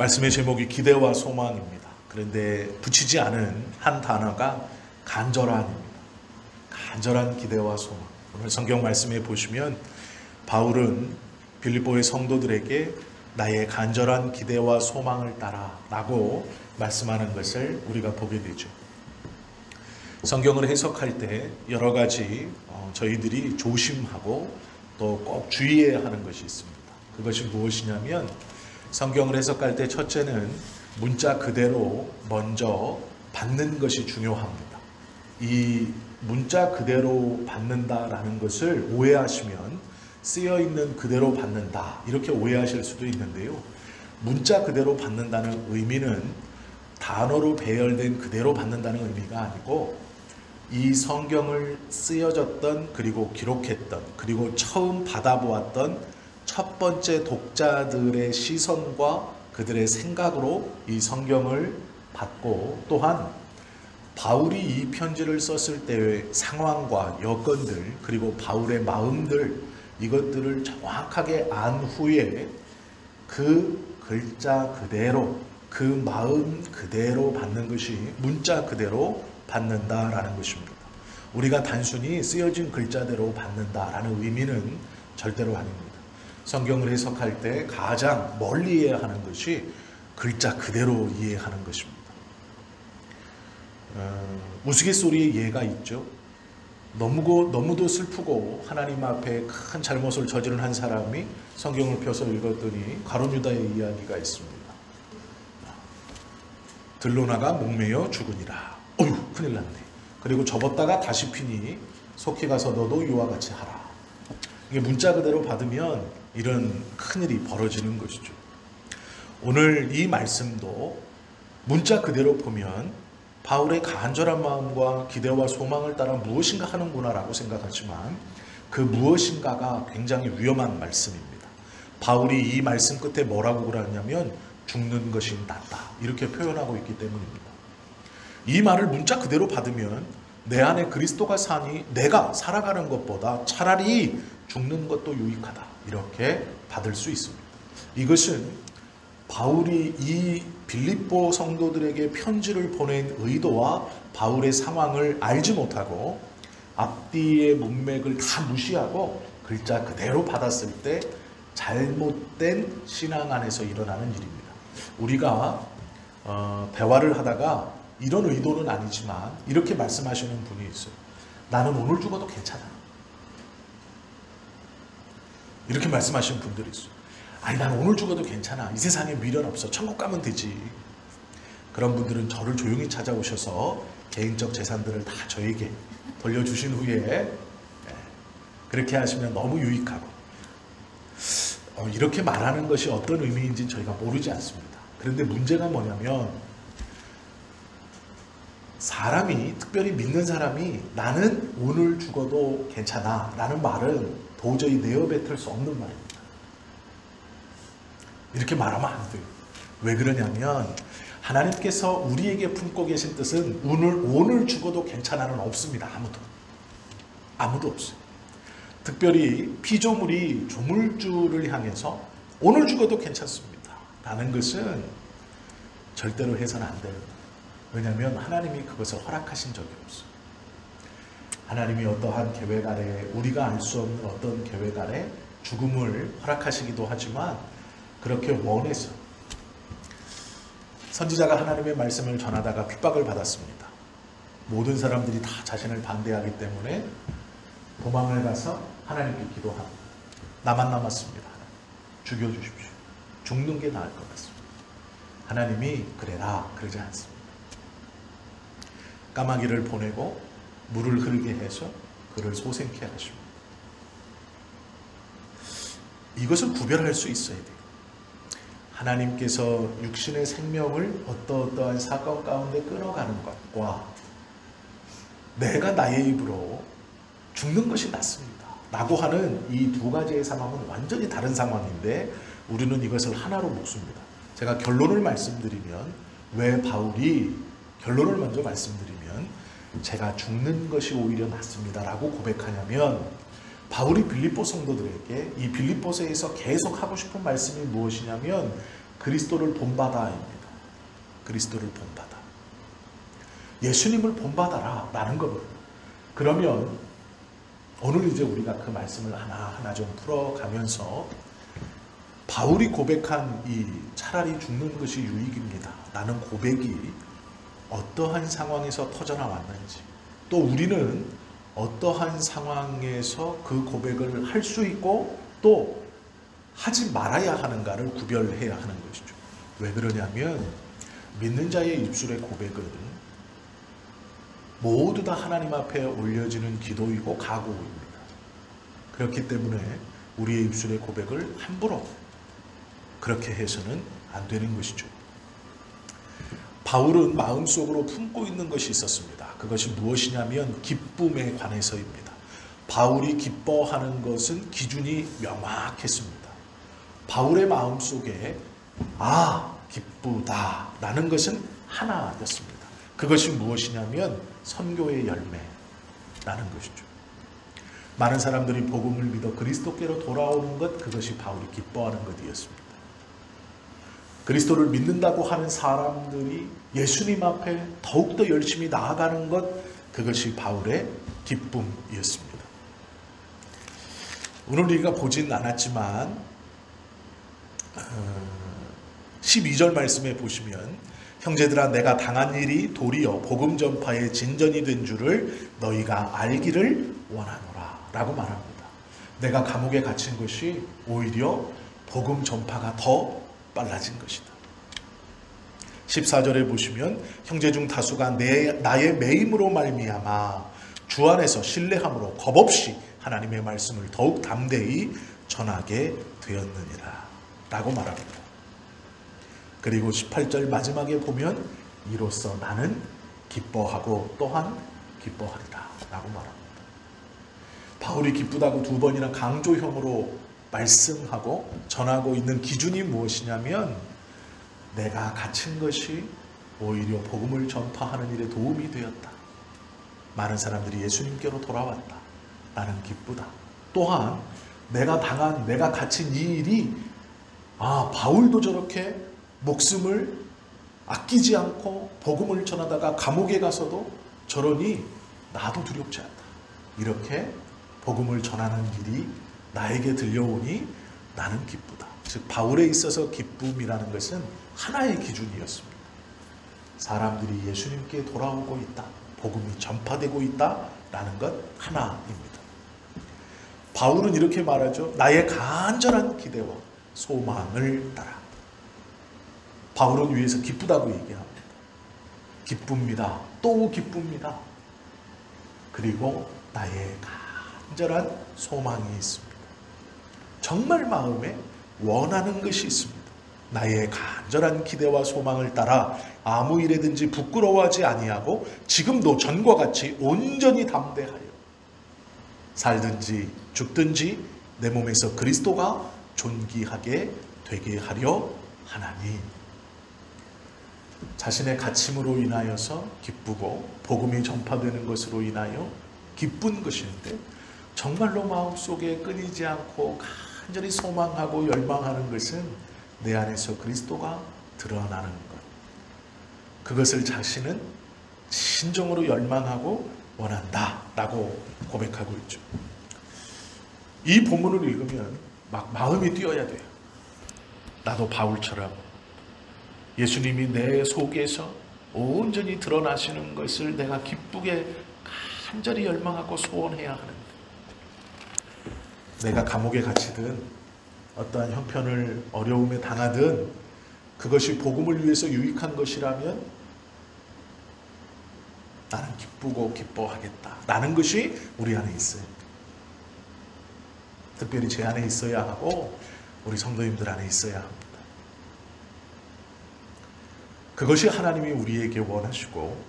말씀의 제목이 기대와 소망입니다. 그런데 붙이지 않은 한 단어가 간절함입니다. 간절한 기대와 소망. 오늘 성경 말씀에 보시면 바울은 빌립보의 성도들에게 나의 간절한 기대와 소망을 따라 라고 말씀하는 것을 우리가 보게 되죠. 성경을 해석할 때 여러 가지 저희들이 조심하고 또 꼭 주의해야 하는 것이 있습니다. 그것이 무엇이냐면 성경을 해석할 때 첫째는 문자 그대로 먼저 받는 것이 중요합니다. 이 문자 그대로 받는다라는 것을 오해하시면 쓰여있는 그대로 받는다 이렇게 오해하실 수도 있는데요. 문자 그대로 받는다는 의미는 단어로 배열된 그대로 받는다는 의미가 아니고 이 성경을 쓰여졌던 그리고 기록했던 그리고 처음 받아보았던 첫 번째 독자들의 시선과 그들의 생각으로 이 성경을 받고 또한 바울이 이 편지를 썼을 때의 상황과 여건들 그리고 바울의 마음들 이것들을 정확하게 안 후에 그 글자 그대로 그 마음 그대로 받는 것이 문자 그대로 받는다라는 것입니다. 우리가 단순히 쓰여진 글자대로 받는다라는 의미는 절대로 아닙니다. 성경을 해석할 때 가장 멀리 이해해야 하는 것이 글자 그대로 이해하는 것입니다. 우스갯소리의 예가 있죠. 너무도 슬프고 하나님 앞에 큰 잘못을 저지른 한 사람이 성경을 펴서 읽었더니 가룟 유다의 이야기가 있습니다. 들로나가 목매어 죽으니라. 어휴 큰일 났네. 그리고 접었다가 다시 피니 속히 가서 너도 이와 같이 하라. 이게 문자 그대로 받으면 이런 큰일이 벌어지는 것이죠. 오늘 이 말씀도 문자 그대로 보면 바울의 간절한 마음과 기대와 소망을 따라 무엇인가 하는구나라고 생각하지만 그 무엇인가가 굉장히 위험한 말씀입니다. 바울이 이 말씀 끝에 뭐라고 그러냐면 죽는 것이 낫다 이렇게 표현하고 있기 때문입니다. 이 말을 문자 그대로 받으면 내 안에 그리스도가 사니 내가 살아가는 것보다 차라리 죽는 것도 유익하다 이렇게 받을 수 있습니다. 이것은 바울이 이 빌립보 성도들에게 편지를 보낸 의도와 바울의 상황을 알지 못하고 앞뒤의 문맥을 다 무시하고 글자 그대로 받았을 때 잘못된 신앙 안에서 일어나는 일입니다. 우리가 대화를 하다가 이런 의도는 아니지만 이렇게 말씀하시는 분이 있어요. 나는 오늘 죽어도 괜찮아. 이렇게 말씀하시는 분들이 있어요. 아니 난 오늘 죽어도 괜찮아. 이 세상에 미련 없어. 천국 가면 되지. 그런 분들은 저를 조용히 찾아오셔서 개인적 재산들을 다 저에게 돌려주신 후에 그렇게 하시면 너무 유익하고 이렇게 말하는 것이 어떤 의미인지 저희가 모르지 않습니다. 그런데 문제가 뭐냐면 사람이 특별히 믿는 사람이 나는 오늘 죽어도 괜찮아 라는 말은 도저히 내어뱉을 수 없는 말입니다. 이렇게 말하면 안 돼요. 왜 그러냐면 하나님께서 우리에게 품고 계신 뜻은 오늘 죽어도 괜찮아는 없습니다. 아무도 없어요. 특별히 피조물이 조물주를 향해서 오늘 죽어도 괜찮습니다 라는 것은 절대로 해서는 안 돼요. 왜냐하면 하나님이 그것을 허락하신 적이 없어요. 하나님이 어떠한 계획 아래 우리가 알 수 없는 어떤 계획 아래 죽음을 허락하시기도 하지만 그렇게 원해서 선지자가 하나님의 말씀을 전하다가 핍박을 받았습니다. 모든 사람들이 다 자신을 반대하기 때문에 도망을 가서 하나님께 기도합니다. 나만 남았습니다. 죽여주십시오. 죽는 게 나을 것 같습니다. 하나님이 그래라 그러지 않습니다. 까마귀를 보내고 물을 흐르게 해서 그를 소생케 하십니다. 이것을 구별할 수 있어야 돼요. 하나님께서 육신의 생명을 어떠한 사건 가운데 끊어가는 것과 내가 나의 입으로 죽는 것이 낫습니다 라고 하는 이 두 가지의 상황은 완전히 다른 상황인데 우리는 이것을 하나로 묶습니다. 제가 결론을 말씀드리면 왜 바울이 결론을 먼저 말씀드리면 제가 죽는 것이 오히려 낫습니다 라고 고백하냐면 바울이 빌립보 성도들에게 이 빌립보서에서 계속 하고 싶은 말씀이 무엇이냐면 그리스도를 본받아입니다. 그리스도를 본받아. 예수님을 본받아라 라는 겁니다. 그러면 오늘 이제 우리가 그 말씀을 하나하나 좀 풀어가면서 바울이 고백한 이 차라리 죽는 것이 유익입니다 라는 고백이 어떠한 상황에서 터져나왔는지, 또 우리는 어떠한 상황에서 그 고백을 할 수 있고 또 하지 말아야 하는가를 구별해야 하는 것이죠. 왜 그러냐면 믿는 자의 입술의 고백은 모두 다 하나님 앞에 올려지는 기도이고 각오입니다. 그렇기 때문에 우리의 입술의 고백을 함부로 그렇게 해서는 안 되는 것이죠. 바울은 마음속으로 품고 있는 것이 있었습니다. 그것이 무엇이냐면 기쁨에 관해서입니다. 바울이 기뻐하는 것은 기준이 명확했습니다. 바울의 마음속에 기쁘다 라는 것은 하나였습니다. 그것이 무엇이냐면 선교의 열매라는 것이죠. 많은 사람들이 복음을 믿어 그리스도께로 돌아오는 것, 그것이 바울이 기뻐하는 것이었습니다. 그리스도를 믿는다고 하는 사람들이 예수님 앞에 더욱더 열심히 나아가는 것, 그것이 바울의 기쁨이었습니다. 오늘 우리가 보진 않았지만 12절 말씀에 보시면 형제들아 내가 당한 일이 도리어 복음 전파의 진전이 된 줄을 너희가 알기를 원하노라 라고 말합니다. 내가 감옥에 갇힌 것이 오히려 복음 전파가 더 빨라진 것이다. 14절에 보시면 형제 중 다수가 나의 매임으로 말미암아 주 안에서 신뢰함으로 겁없이 하나님의 말씀을 더욱 담대히 전하게 되었느니라 라고 말합니다. 그리고 18절 마지막에 보면 이로써 나는 기뻐하고 또한 기뻐하리라 라고 말합니다. 바울이 기쁘다고 두 번이나 강조형으로 말씀하고 전하고 있는 기준이 무엇이냐면 내가 갇힌 것이 오히려 복음을 전파하는 일에 도움이 되었다. 많은 사람들이 예수님께로 돌아왔다. 나는 기쁘다. 또한 내가 갇힌 이 일이 바울도 저렇게 목숨을 아끼지 않고 복음을 전하다가 감옥에 가서도 저러니 나도 두렵지 않다. 이렇게 복음을 전하는 일이 나에게 들려오니 나는 기쁘다. 즉 바울에 있어서 기쁨이라는 것은 하나의 기준이었습니다. 사람들이 예수님께 돌아오고 있다. 복음이 전파되고 있다라는 것 하나입니다. 바울은 이렇게 말하죠. 나의 간절한 기대와 소망을 따라. 바울은 위에서 기쁘다고 얘기합니다. 기쁩니다. 또 기쁩니다. 그리고 나의 간절한 소망이 있습니다. 정말 마음에 원하는 것이 있습니다. 나의 간절한 기대와 소망을 따라 아무 일에든지 부끄러워하지 아니하고 지금도 전과 같이 온전히 담대하여 살든지 죽든지 내 몸에서 그리스도가 존귀하게 되게 하려 하나니. 자신의 갇힘으로 인하여서 기쁘고 복음이 전파되는 것으로 인하여 기쁜 것인데 정말로 마음속에 끊이지 않고 간절히 소망하고 열망하는 것은 내 안에서 그리스도가 드러나는 것. 그것을 자신은 진정으로 열망하고 원한다 라고 고백하고 있죠. 이 본문을 읽으면 막 마음이 뛰어야 돼요. 나도 바울처럼 예수님이 내 속에서 온전히 드러나시는 것을 내가 기쁘게 간절히 열망하고 소원해야 하는데, 내가 감옥에 갇히든 어떠한 형편을 어려움에 당하든 그것이 복음을 위해서 유익한 것이라면 나는 기쁘고 기뻐하겠다 라는 것이 우리 안에 있어요. 특별히 제 안에 있어야 하고 우리 성도님들 안에 있어야 합니다. 그것이 하나님이 우리에게 원하시고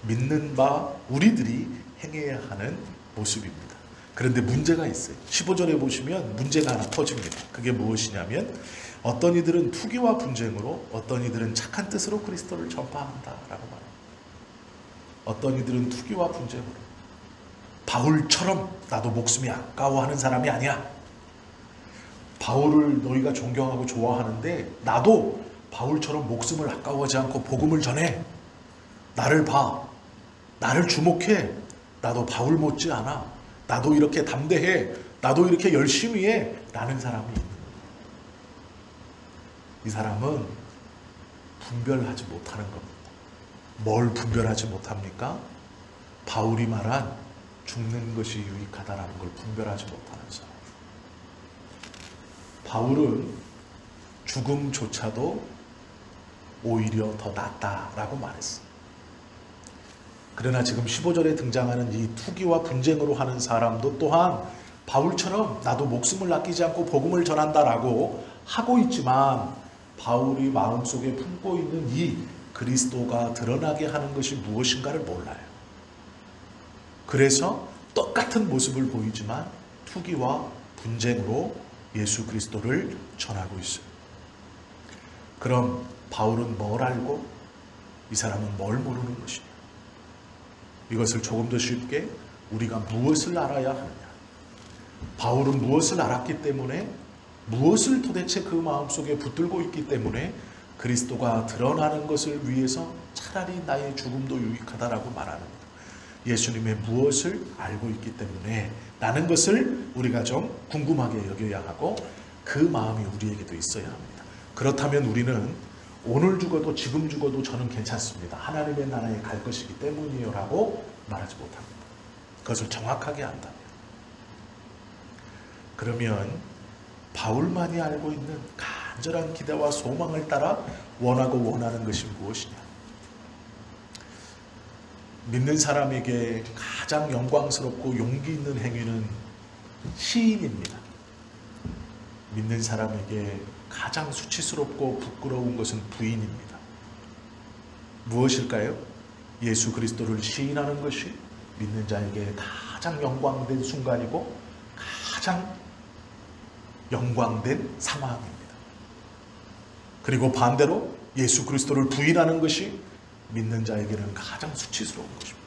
믿는 바 우리들이 행해야 하는 모습입니다. 그런데 문제가 있어요. 15절에 보시면 문제가 하나 터집니다. 그게 무엇이냐면 어떤 이들은 투기와 분쟁으로, 어떤 이들은 착한 뜻으로 그리스도를 전파한다라고 말합니다. 어떤 이들은 투기와 분쟁으로. 바울처럼 나도 목숨이 아까워하는 사람이 아니야. 바울을 너희가 존경하고 좋아하는데 나도 바울처럼 목숨을 아까워하지 않고 복음을 전해. 나를 봐. 나를 주목해. 나도 바울 못지 않아. 나도 이렇게 담대해. 나도 이렇게 열심히 해. 라는 사람이 있는 거예요. 이 사람은 분별하지 못하는 겁니다. 뭘 분별하지 못합니까? 바울이 말한 죽는 것이 유익하다라는 걸 분별하지 못하는 사람. 바울은 죽음조차도 오히려 더 낫다라고 말했어요. 그러나 지금 15절에 등장하는 이 투기와 분쟁으로 하는 사람도 또한 바울처럼 나도 목숨을 아끼지 않고 복음을 전한다라고 하고 있지만 바울이 마음속에 품고 있는 이 그리스도가 드러나게 하는 것이 무엇인가를 몰라요. 그래서 똑같은 모습을 보이지만 투기와 분쟁으로 예수 그리스도를 전하고 있어요. 그럼 바울은 뭘 알고 이 사람은 뭘 모르는 것이냐? 이것을 조금 더 쉽게 우리가 무엇을 알아야 하느냐? 바울은 무엇을 알았기 때문에 무엇을 도대체 그 마음속에 붙들고 있기 때문에 그리스도가 드러나는 것을 위해서 차라리 나의 죽음도 유익하다라고 말하는 예수님의 무엇을 알고 있기 때문에 라는 것을 우리가 좀 궁금하게 여겨야 하고 그 마음이 우리에게도 있어야 합니다. 그렇다면 우리는 오늘 죽어도 지금 죽어도 저는 괜찮습니다. 하나님의 나라에 갈 것이기 때문이에요 라고 말하지 못합니다. 그것을 정확하게 안다면. 그러면 바울만이 알고 있는 간절한 기대와 소망을 따라 원하고 원하는 것이 무엇이냐? 믿는 사람에게 가장 영광스럽고 용기 있는 행위는 시인입니다. 믿는 사람에게 가장 수치스럽고 부끄러운 것은 부인입니다. 무엇일까요? 예수 그리스도를 시인하는 것이 믿는 자에게 가장 영광된 순간이고 가장 영광된 상황입니다. 그리고 반대로 예수 그리스도를 부인하는 것이 믿는 자에게는 가장 수치스러운 것입니다.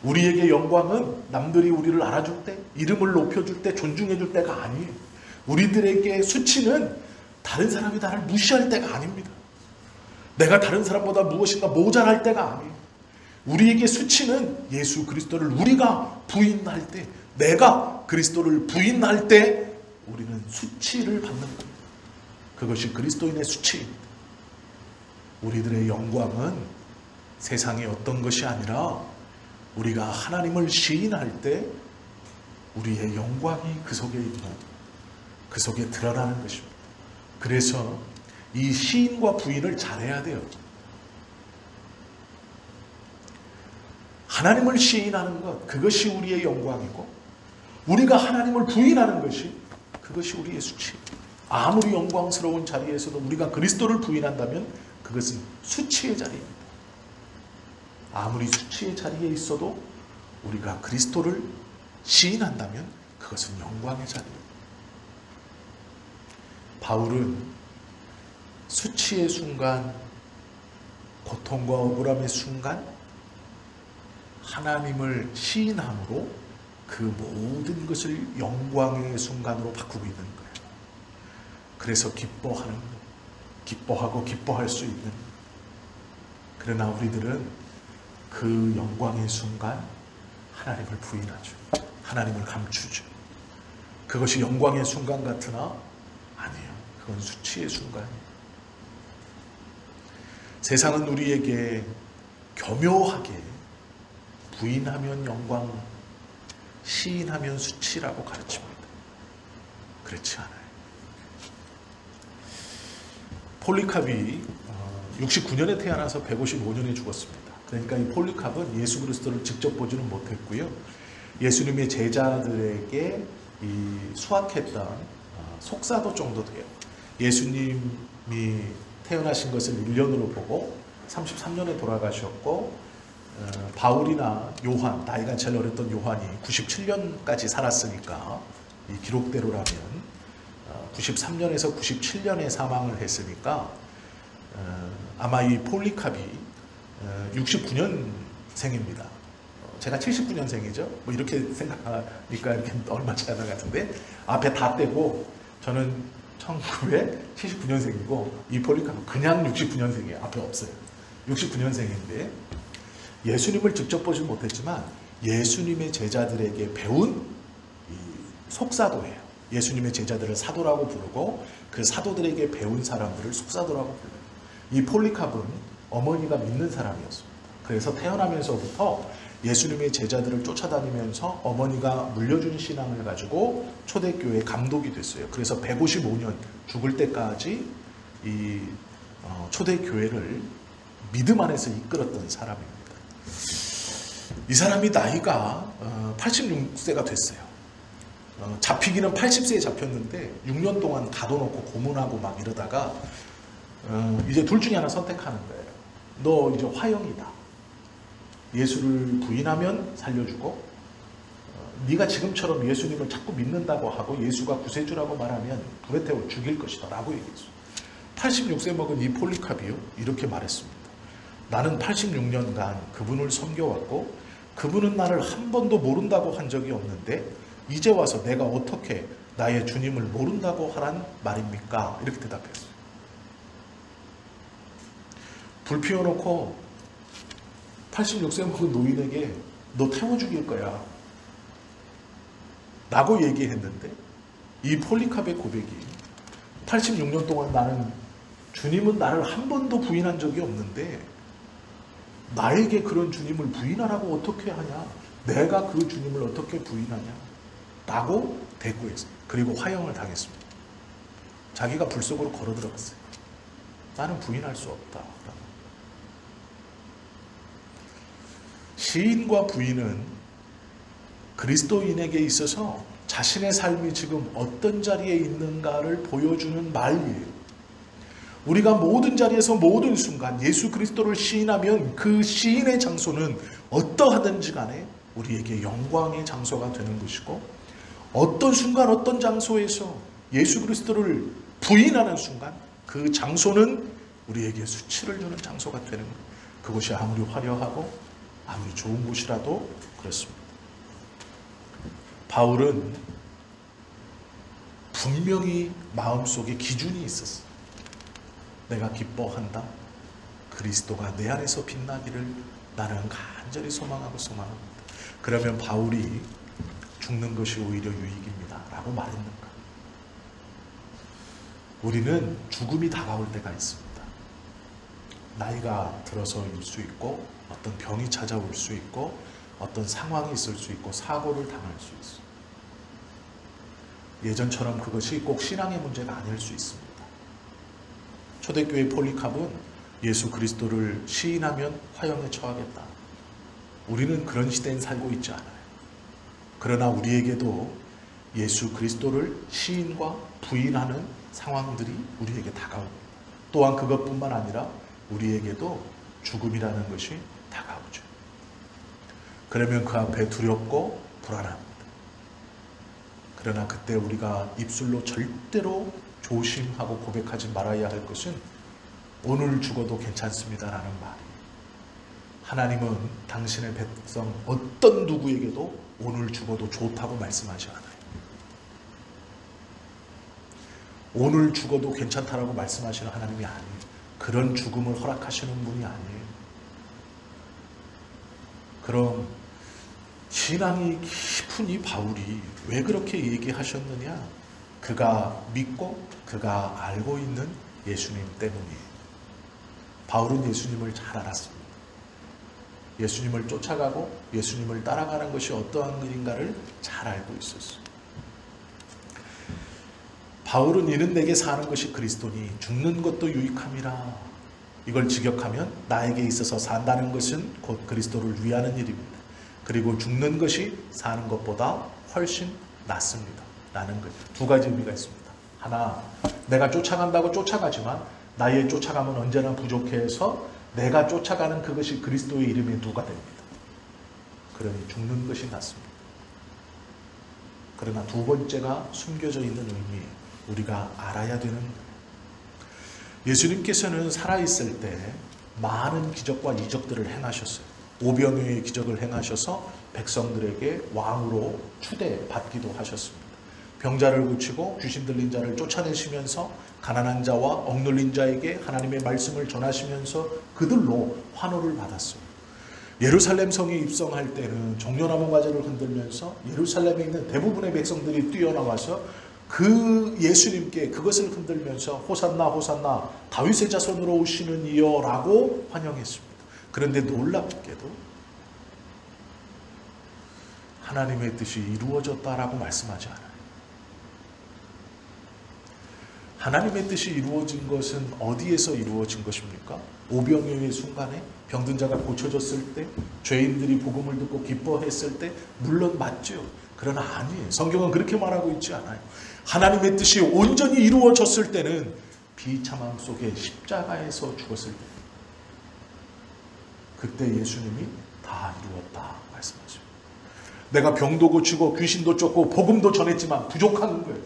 우리에게 영광은 남들이 우리를 알아줄 때, 이름을 높여줄 때, 존중해줄 때가 아니에요. 우리들에게 수치는 다른 사람이 나를 무시할 때가 아닙니다. 내가 다른 사람보다 무엇인가 모자랄 때가 아니에요. 우리에게 수치는 예수 그리스도를 우리가 부인할 때, 내가 그리스도를 부인할 때 우리는 수치를 받는 겁니다. 그것이 그리스도인의 수치입니다. 우리들의 영광은 세상의 어떤 것이 아니라 우리가 하나님을 시인할 때 우리의 영광이 그 속에 있는, 그 속에 드러나는 것입니다. 그래서 이 시인과 부인을 잘해야 돼요. 하나님을 시인하는 것, 그것이 우리의 영광이고 우리가 하나님을 부인하는 것이 그것이 우리의 수치입니다. 아무리 영광스러운 자리에서도 우리가 그리스도를 부인한다면 그것은 수치의 자리입니다. 아무리 수치의 자리에 있어도 우리가 그리스도를 시인한다면 그것은 영광의 자리입니다. 바울은 수치의 순간, 고통과 억울함의 순간 하나님을 시인함으로 그 모든 것을 영광의 순간으로 바꾸고 있는 거예요. 그래서 기뻐하는 거예요. 기뻐하고 기뻐할 수 있는. 그러나 우리들은 그 영광의 순간 하나님을 부인하죠. 하나님을 감추죠. 그것이 영광의 순간 같으나 아니에요. 그건 수치의 순간이에요. 세상은 우리에게 교묘하게 부인하면 영광, 시인하면 수치라고 가르칩니다. 그렇지 않아요. 폴리캅이 69년에 태어나서 155년에 죽었습니다. 그러니까 이 폴리캅은 예수 그리스도를 직접 보지는 못했고요. 예수님의 제자들에게 이 수학했던 속사도 정도 돼요. 예수님이 태어나신 것을 1년으로 보고 33년에 돌아가셨고 바울이나 요한, 나이가 제일 어렸던 요한이 97년까지 살았으니까 이 기록대로라면 93년에서 97년에 사망을 했으니까 아마 이 폴리캅이 69년생입니다. 제가 79년생이죠. 뭐 이렇게 생각하니까 이렇게 얼마 차이 안 나 같은데 앞에 다 떼고 저는 1979년생이고 이 폴리카프 그냥 69년생이에요. 앞에 없어요. 69년생인데 예수님을 직접 보지 못했지만 예수님의 제자들에게 배운 이 속사도예요. 예수님의 제자들을 사도라고 부르고 그 사도들에게 배운 사람들을 속사도라고 불러요. 이 폴리카프는 어머니가 믿는 사람이었습니다. 그래서 태어나면서부터 예수님의 제자들을 쫓아다니면서 어머니가 물려준 신앙을 가지고 초대교회 감독이 됐어요. 그래서 155년 죽을 때까지 이 초대교회를 믿음 안에서 이끌었던 사람입니다. 이 사람이 나이가 86세가 됐어요. 잡히기는 80세에 잡혔는데 6년 동안 가둬놓고 고문하고 막 이러다가 이제 둘 중에 하나 선택하는 거예요. 너 이제 화형이다. 예수를 부인하면 살려주고 네가 지금처럼 예수님을 자꾸 믿는다고 하고 예수가 구세주라고 말하면 불에 태워 죽일 것이다 라고 얘기했어요. 86세 먹은 이 폴리카비요 이렇게 말했습니다. 나는 86년간 그분을 섬겨왔고 그분은 나를 한 번도 모른다고 한 적이 없는데 이제 와서 내가 어떻게 나의 주님을 모른다고 하란 말입니까? 이렇게 대답했어요. 불 피워놓고 86세 먹은 노인에게 너 태워 죽일 거야 라고 얘기했는데 이 폴리카프의 고백이 86년 동안 나는 주님은 나를 한 번도 부인한 적이 없는데 나에게 그런 주님을 부인하라고 어떻게 하냐, 내가 그 주님을 어떻게 부인하냐 라고 대꾸했어요. 그리고 화형을 당했습니다. 자기가 불 속으로 걸어 들어갔어요. 나는 부인할 수 없다. 시인과 부인은 그리스도인에게 있어서 자신의 삶이 지금 어떤 자리에 있는가를 보여주는 말이에요. 우리가 모든 자리에서 모든 순간 예수 그리스도를 시인하면 그 시인의 장소는 어떠하든지 간에 우리에게 영광의 장소가 되는 것이고, 어떤 순간 어떤 장소에서 예수 그리스도를 부인하는 순간 그 장소는 우리에게 수치를 주는 장소가 되는 거예요. 그것이 아무리 화려하고 아무리 좋은 곳이라도 그렇습니다. 바울은 분명히 마음속에 기준이 있었어요. 내가 기뻐한다. 그리스도가 내 안에서 빛나기를 나는 간절히 소망하고 소망합니다. 그러면 바울이 죽는 것이 오히려 유익입니다 라고 말했는가? 우리는 죽음이 다가올 때가 있습니다. 나이가 들어서일 수 있고 어떤 병이 찾아올 수 있고 어떤 상황이 있을 수 있고 사고를 당할 수 있어요. 예전처럼 그것이 꼭 신앙의 문제가 아닐 수 있습니다. 초대교회 폴리카프는 예수 그리스도를 시인하면 화형에 처하겠다. 우리는 그런 시대엔 살고 있지 않아요. 그러나 우리에게도 예수 그리스도를 시인과 부인하는 상황들이 우리에게 다가옵니다. 또한 그것뿐만 아니라 우리에게도 죽음이라는 것이 다가오죠. 그러면 그 앞에 두렵고 불안합니다. 그러나 그때 우리가 입술로 절대로 조심하고 고백하지 말아야 할 것은 오늘 죽어도 괜찮습니다라는 말이에요. 하나님은 당신의 백성 어떤 누구에게도 오늘 죽어도 좋다고 말씀하지 않아요. 오늘 죽어도 괜찮다라고 말씀하시는 하나님이 아니에요. 그런 죽음을 허락하시는 분이 아니에요. 그럼 신앙이 깊은 이 바울이 왜 그렇게 얘기하셨느냐? 그가 믿고 그가 알고 있는 예수님 때문이에요. 바울은 예수님을 잘 알았습니다. 예수님을 쫓아가고 예수님을 따라가는 것이 어떠한 일인가를 잘 알고 있었어요. 바울은 이는 내게 사는 것이 그리스도니 죽는 것도 유익함이라. 이걸 직역하면 나에게 있어서 산다는 것은 곧 그리스도를 위하는 일입니다. 그리고 죽는 것이 사는 것보다 훨씬 낫습니다. 라는 것. 두 가지 의미가 있습니다. 하나, 내가 쫓아간다고 쫓아가지만 나의 쫓아감은 언제나 부족해서 내가 쫓아가는 그것이 그리스도의 이름의 누가 됩니다. 그러니 죽는 것이 낫습니다. 그러나 두 번째가 숨겨져 있는 의미예요. 우리가 알아야 되는, 예수님께서는 살아있을 때 많은 기적과 이적들을 행하셨어요. 오병이어의 기적을 행하셔서 백성들에게 왕으로 추대받기도 하셨습니다. 병자를 고치고 귀신 들린 자를 쫓아내시면서 가난한 자와 억눌린 자에게 하나님의 말씀을 전하시면서 그들로 환호를 받았어요. 예루살렘 성에 입성할 때는 종려나무 가지를 흔들면서 예루살렘에 있는 대부분의 백성들이 뛰어나와서 그 예수님께 그것을 흔들면서 호산나 호산나 다윗의 자손으로 오시는 이여 라고 환영했습니다. 그런데 놀랍게도 하나님의 뜻이 이루어졌다라고 말씀하지 않아요. 하나님의 뜻이 이루어진 것은 어디에서 이루어진 것입니까? 오병이어의 순간에 병든 자가 고쳐졌을 때, 죄인들이 복음을 듣고 기뻐했을 때, 물론 맞죠. 그러나 아니에요. 성경은 그렇게 말하고 있지 않아요. 하나님의 뜻이 온전히 이루어졌을 때는 비참함 속에 십자가에서 죽었을 때, 그때 예수님이 다 이루었다 말씀하십니다. 내가 병도 고치고 귀신도 쫓고 복음도 전했지만 부족한 거예요.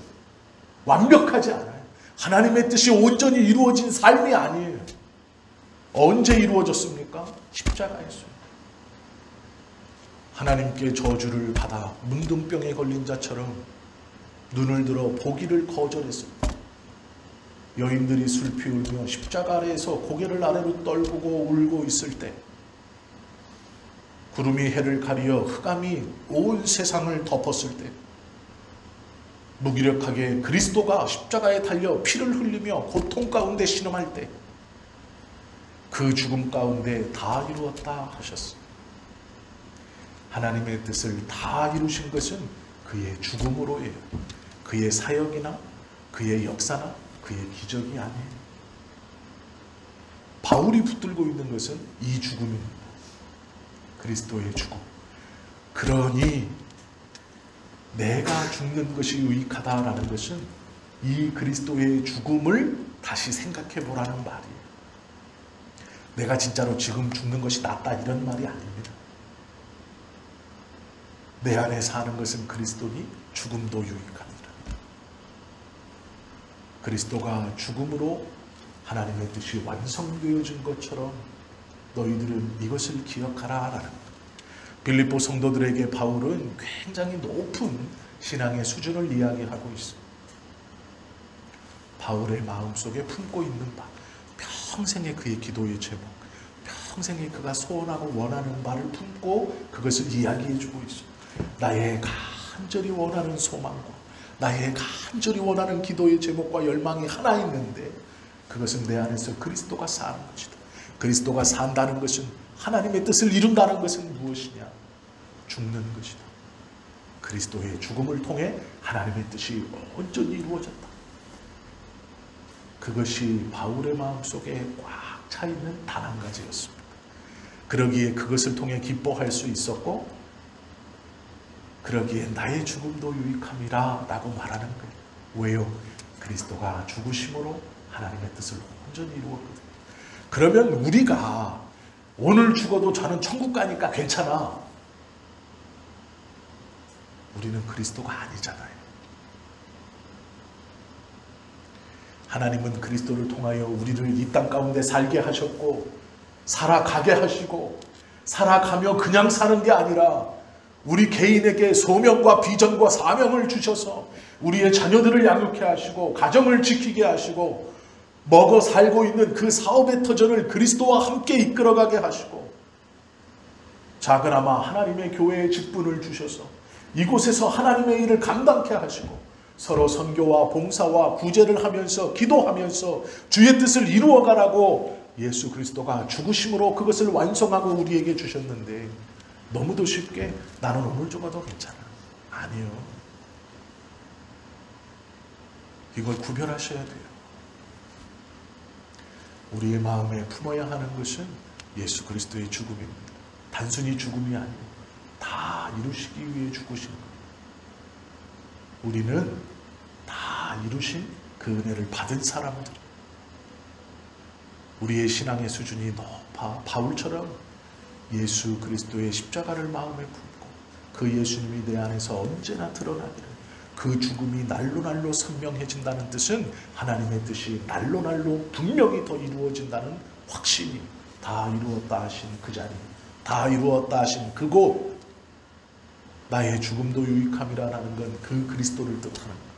완벽하지 않아요. 하나님의 뜻이 온전히 이루어진 삶이 아니에요. 언제 이루어졌습니까? 십자가에서요. 하나님께 저주를 받아 문둥병에 걸린 자처럼 눈을 들어 보기를 거절했습니다. 여인들이 슬피 울며 십자가 아래에서 고개를 아래로 떨구고 울고 있을 때, 구름이 해를 가리어 흑암이 온 세상을 덮었을 때, 무기력하게 그리스도가 십자가에 달려 피를 흘리며 고통 가운데 신음할 때, 그 죽음 가운데 다 이루었다 하셨습니다. 하나님의 뜻을 다 이루신 것은 그의 죽음으로예요. 그의 사역이나 그의 역사나 그의 기적이 아니에요. 바울이 붙들고 있는 것은 이 죽음입니다. 그리스도의 죽음. 그러니 내가 죽는 것이 유익하다라는 것은 이 그리스도의 죽음을 다시 생각해 보라는 말이에요. 내가 진짜로 지금 죽는 것이 낫다 이런 말이 아닙니다. 내 안에 사는 것은 그리스도니 죽음도 유익합니다. 그리스도가 죽음으로 하나님의 뜻이 완성되어진 것처럼 너희들은 이것을 기억하라 라는 것. 빌립보 성도들에게 바울은 굉장히 높은 신앙의 수준을 이야기하고 있습니다. 바울의 마음속에 품고 있는 바, 평생의 그의 기도의 제목, 평생에 그가 소원하고 원하는 바를 품고 그것을 이야기해주고 있습니다. 나의 간절히 원하는 소망과 나의 간절히 원하는 기도의 제목과 열망이 하나 있는데 그것은 내 안에서 그리스도가 사는 것이다. 그리스도가 산다는 것은 하나님의 뜻을 이룬다는 것은 무엇이냐? 죽는 것이다. 그리스도의 죽음을 통해 하나님의 뜻이 온전히 이루어졌다. 그것이 바울의 마음속에 꽉 차 있는 단 한 가지였습니다. 그러기에 그것을 통해 기뻐할 수 있었고, 그러기에 나의 죽음도 유익함이라 라고 말하는 거예요. 왜요? 그리스도가 죽으심으로 하나님의 뜻을 온전히 이루었거든요. 그러면 우리가 오늘 죽어도 저는 천국 가니까 괜찮아. 우리는 그리스도가 아니잖아요. 하나님은 그리스도를 통하여 우리를 이 땅 가운데 살게 하셨고 살아가게 하시고 살아가며 그냥 사는 게 아니라 우리 개인에게 소명과 비전과 사명을 주셔서 우리의 자녀들을 양육해 하시고 가정을 지키게 하시고 먹어 살고 있는 그 사업의 터전을 그리스도와 함께 이끌어가게 하시고 작은아마 하나님의 교회의 직분을 주셔서 이곳에서 하나님의 일을 감당케 하시고 서로 선교와 봉사와 구제를 하면서 기도하면서 주의 뜻을 이루어가라고 예수 그리스도가 죽으심으로 그것을 완성하고 우리에게 주셨는데 너무도 쉽게 나는 오늘 죽어도 괜찮아. 아니요. 이걸 구별하셔야 돼요. 우리의 마음에 품어야 하는 것은 예수 그리스도의 죽음입니다. 단순히 죽음이 아니고 다 이루시기 위해 죽으신 거예요. 우리는 다 이루신 그 은혜를 받은 사람들. 우리의 신앙의 수준이 높아 바울처럼 예수 그리스도의 십자가를 마음에 품고 그 예수님이 내 안에서 언제나 드러나기를, 그 죽음이 날로 선명해진다는 뜻은 하나님의 뜻이 날로 분명히 더 이루어진다는 확신이, 다 이루었다 하신 그 자리, 다 이루었다 하신 그곳, 나의 죽음도 유익함이라는 건 그 그리스도를 뜻하는 거예요.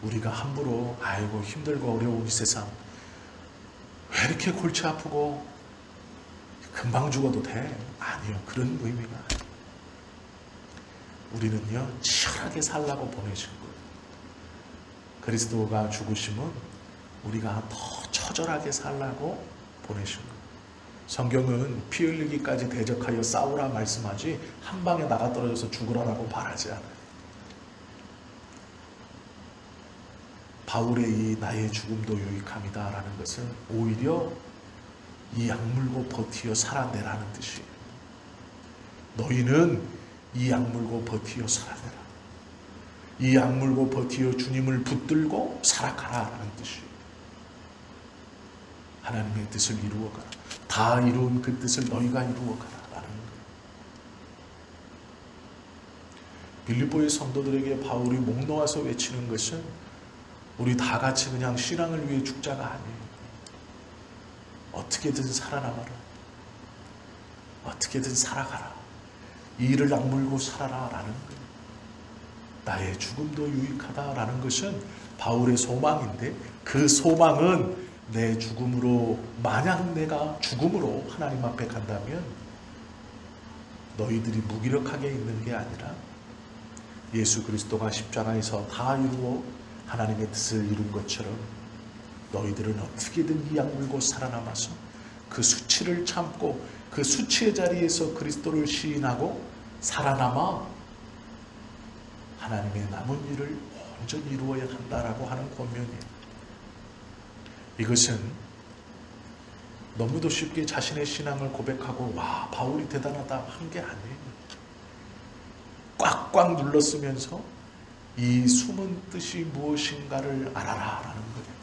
우리가 함부로 아이고 힘들고 어려운 이 세상 왜 이렇게 골치 아프고 금방 죽어도 돼? 아니요. 그런 의미가 아니에요. 우리는요 치열하게 살라고 보내신 거예요. 그리스도가 죽으심은 우리가 더 처절하게 살라고 보내신 거예요. 성경은 피 흘리기까지 대적하여 싸우라 말씀하지 한 방에 나가 떨어져서 죽으라라고 말하지 않아요. 바울의 이 나의 죽음도 유익함이다 라는 것은 오히려 이 악물고 버티어 살아내라는 뜻이에요. 너희는 이 악물고 버티어 살아내라. 이 악물고 버티어 주님을 붙들고 살아가라 라는 뜻이에요. 하나님의 뜻을 이루어가라. 다 이룬 그 뜻을 너희가 이루어가라 라는 거예요. 빌립보의 성도들에게 바울이 목 놓아서 외치는 것은 우리 다 같이 그냥 신앙을 위해 죽자가 아니에요. 어떻게든 살아남아라. 어떻게든 살아가라. 이 일을 악물고 살아라 라는 거예요. 나의 죽음도 유익하다라는 것은 바울의 소망인데 그 소망은 내 죽음으로 만약 내가 죽음으로 하나님 앞에 간다면 너희들이 무기력하게 있는 게 아니라 예수 그리스도가 십자가에서 다 이루어 하나님의 뜻을 이룬 것처럼 너희들은 어떻게든 이 악물고 살아남아서 그 수치를 참고 그 수치의 자리에서 그리스도를 시인하고 살아남아 하나님의 남은 일을 온전히 이루어야 한다라고 하는 권면이에요. 이것은 너무도 쉽게 자신의 신앙을 고백하고 와 바울이 대단하다 한 게 아니에요. 꽉꽉 눌렀으면서 이 숨은 뜻이 무엇인가를 알아라 라는 거예요.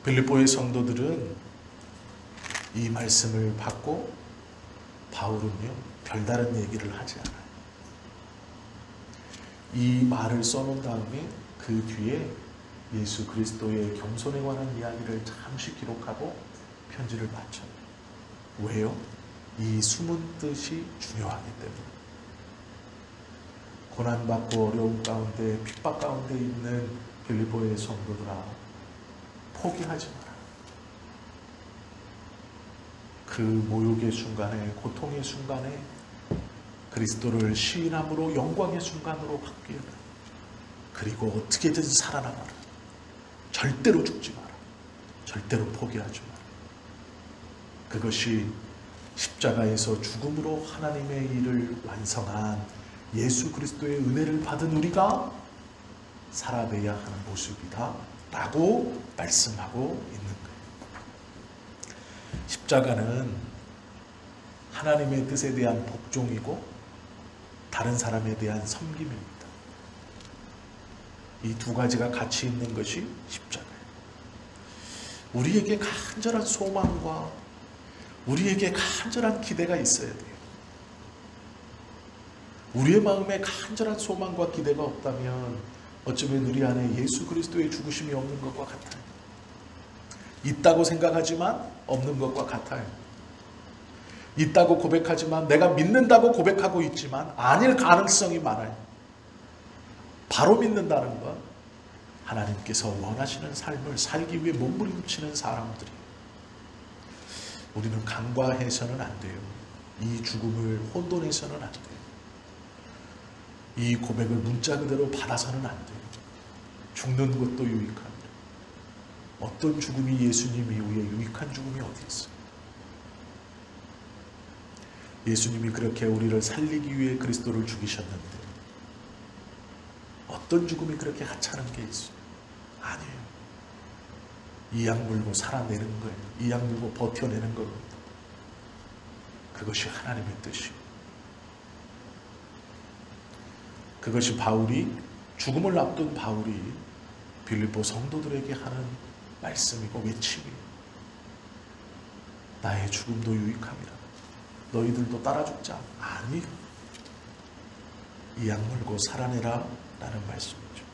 빌립보의 성도들은 이 말씀을 받고 바울은요 별다른 얘기를 하지 않아요. 이 말을 써놓은 다음에 그 뒤에 예수 그리스도의 겸손에 관한 이야기를 잠시 기록하고 편지를 마쳐요. 왜요? 이 숨은 뜻이 중요하기 때문에. 고난받고 어려움 가운데 핍박 가운데 있는 빌립보의 성도들아 포기하지 마라. 그 모욕의 순간에 고통의 순간에 그리스도를 시인함으로 영광의 순간으로 바뀌어라. 그리고 어떻게든 살아남아라. 절대로 죽지 마라. 절대로 포기하지 마라. 그것이 십자가에서 죽음으로 하나님의 일을 완성한 예수 그리스도의 은혜를 받은 우리가 살아내야 하는 모습이다 라고 말씀하고 있는 거예요. 십자가는 하나님의 뜻에 대한 복종이고 다른 사람에 대한 섬김입니다. 이 두 가지가 같이 있는 것이 십자가예요. 우리에게 간절한 소망과 우리에게 간절한 기대가 있어야 돼요. 우리의 마음에 간절한 소망과 기대가 없다면 어쩌면 우리 안에 예수 그리스도의 죽으심이 없는 것과 같아요. 있다고 생각하지만 없는 것과 같아요. 있다고 고백하지만 내가 믿는다고 고백하고 있지만 아닐 가능성이 많아요. 바로 믿는다는 건 하나님께서 원하시는 삶을 살기 위해 몸부림치는 사람들이에요. 우리는 간과해서는 안 돼요. 이 죽음을 혼돈해서는 안 돼요. 이 고백을 문자 그대로 받아서는 안 돼요. 죽는 것도 유익합니다. 어떤 죽음이 예수님 이후에 유익한 죽음이 어디 있어요? 예수님이 그렇게 우리를 살리기 위해 그리스도를 죽이셨는데 어떤 죽음이 그렇게 하찮은 게 있어요? 아니에요. 이 약물고 살아내는 거예요. 이 약물고 버텨내는 겁니다. 그것이 하나님의 뜻이에요. 그것이 바울이 죽음을 앞둔 바울이 빌립보 성도들에게 하는 말씀이고 외침이에요. 나의 죽음도 유익함이라. 너희들도 따라 죽자. 아니요. 이 약물고 살아내라 라는 말씀이죠.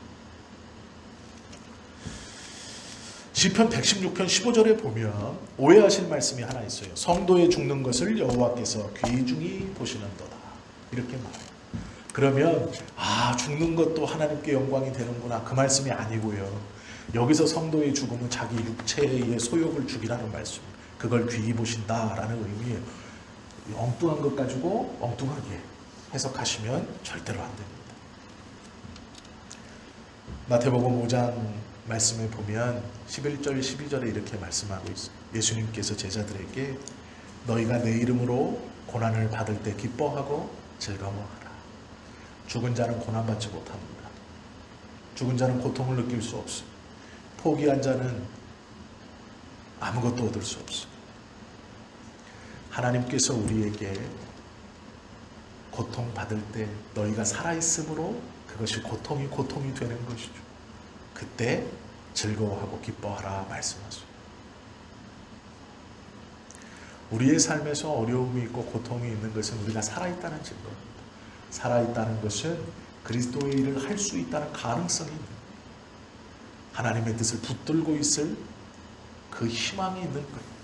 시편 116편 15절에 보면 오해하실 말씀이 하나 있어요. 성도의 죽는 것을 여호와께서 귀중히 보시는도다. 이렇게 말해요. 그러면 죽는 것도 하나님께 영광이 되는구나, 그 말씀이 아니고요. 여기서 성도의 죽음은 자기 육체의 소욕을 죽이라는 말씀, 그걸 귀히 보신다라는 의미예요. 엉뚱한 것 가지고 엉뚱하게 해석하시면 절대로 안 됩니다. 마태복음 5장 말씀에 보면 11절 12절에 이렇게 말씀하고 있어요. 예수님께서 제자들에게 너희가 내 이름으로 고난을 받을 때 기뻐하고 즐거워하라. 죽은 자는 고난받지 못합니다. 죽은 자는 고통을 느낄 수 없어요. 포기한 자는 아무것도 얻을 수 없어요. 하나님께서 우리에게 고통받을 때 너희가 살아있으므로 그것이 고통이 되는 것이죠. 그때 즐거워하고 기뻐하라 말씀하세요. 우리의 삶에서 어려움이 있고 고통이 있는 것은 우리가 살아있다는 증거입니다. 살아있다는 것은 그리스도의 일을 할 수 있다는 가능성이 있는 거예요. 하나님의 뜻을 붙들고 있을 그 희망이 있는 거예요.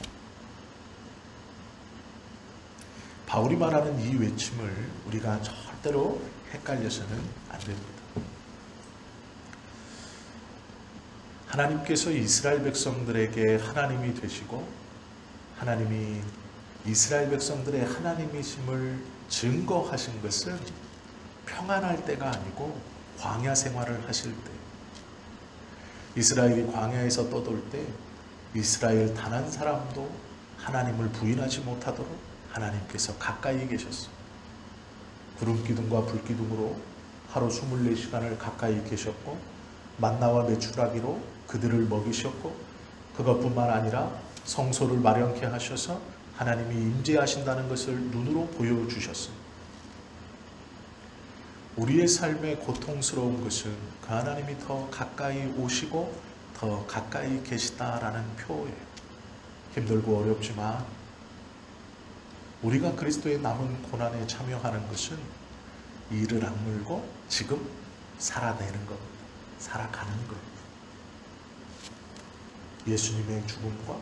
바울이 말하는 이 외침을 우리가 절대로 헷갈려서는 안 됩니다. 하나님께서 이스라엘 백성들에게 하나님이 되시고 하나님이 이스라엘 백성들의 하나님이심을 증거하신 것은 평안할 때가 아니고 광야 생활을 하실 때, 이스라엘이 광야에서 떠돌 때 이스라엘 단 한 사람도 하나님을 부인하지 못하도록 하나님께서 가까이 계셨어요. 구름기둥과 불기둥으로 하루 24시간을 가까이 계셨고 만나와 메추라기로 그들을 먹이셨고 그것뿐만 아니라 성소를 마련케 하셔서 하나님이 임재하신다는 것을 눈으로 보여주셨습니다. 우리의 삶에 고통스러운 것은 그 하나님이 더 가까이 오시고 더 가까이 계시다라는 표예요. 힘들고 어렵지만 우리가 그리스도의 남은 고난에 참여하는 것은 이를 악물고 지금 살아내는 겁니다. 살아가는 겁니다. 예수님의 죽음과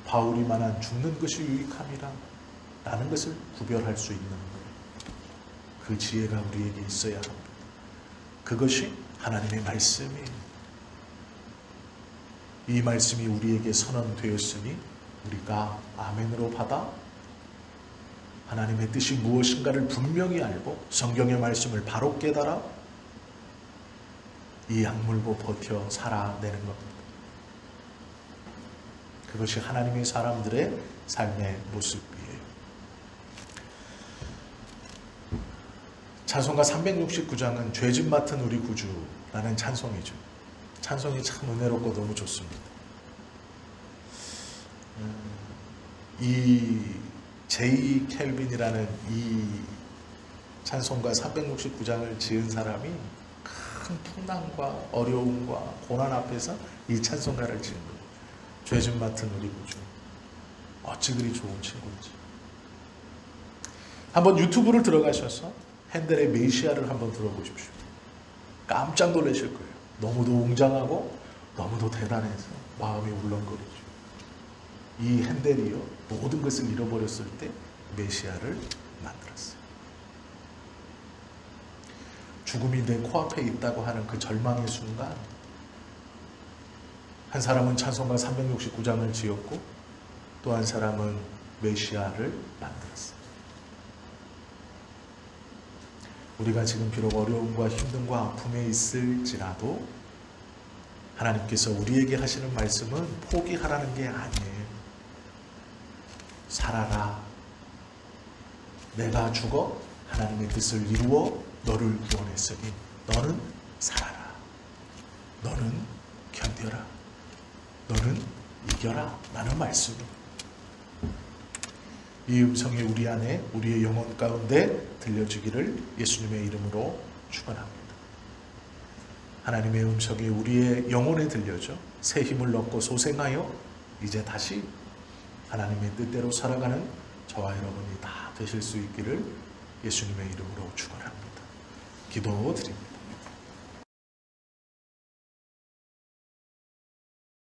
바울이 말한 죽는 것이 유익함이라 라는 것을 구별할 수 있는 거예요. 그 지혜가 우리에게 있어야 합니다. 그것이 하나님의 말씀이에요. 이 말씀이 우리에게 선언되었으니 우리가 아멘으로 받아 하나님의 뜻이 무엇인가를 분명히 알고 성경의 말씀을 바로 깨달아 이 악물고 버텨 살아내는 겁니다. 그것이 하나님의 사람들의 삶의 모습이에요. 찬송가 369장은 죄짐 맡은 우리 구주라는 찬송이죠. 찬송이 참 은혜롭고 너무 좋습니다. 이 제이 켈빈이라는 이 찬송가 369장을 지은 사람이 큰 풍랑과 어려움과 고난 앞에서 이 찬송가를 지은 거예요. 죄짐 맡은 우리 구주. 어찌 그리 좋은 친구인지. 한번 유튜브를 들어가셔서 핸델의 메시아를 한번 들어보십시오. 깜짝 놀라실 거예요. 너무도 웅장하고 너무도 대단해서 마음이 울렁거리죠. 이 핸델이요, 모든 것을 잃어버렸을 때 메시아를 만들었어요. 죽음이 내 코앞에 있다고 하는 그 절망의 순간, 한 사람은 찬송가 369장을 지었고 또 한 사람은 메시아를 만들었어요. 우리가 지금 비록 어려움과 힘듦과 아픔에 있을지라도 하나님께서 우리에게 하시는 말씀은 포기하라는 게 아니에요. 살아라. 내가 죽어 하나님의 뜻을 이루어 너를 구원했으니 너는 살아라. 너는 견뎌라. 너는 이겨라. 라는 말씀입니다. 이 음성이 우리 안에 우리의 영혼 가운데 들려주기를 예수님의 이름으로 축원합니다. 하나님의 음성이 우리의 영혼에 들려져 새 힘을 얻고 소생하여 이제 다시 하나님의 뜻대로 살아가는 저와 여러분이 다 되실 수 있기를 예수님의 이름으로 축원합니다. 기도드립니다.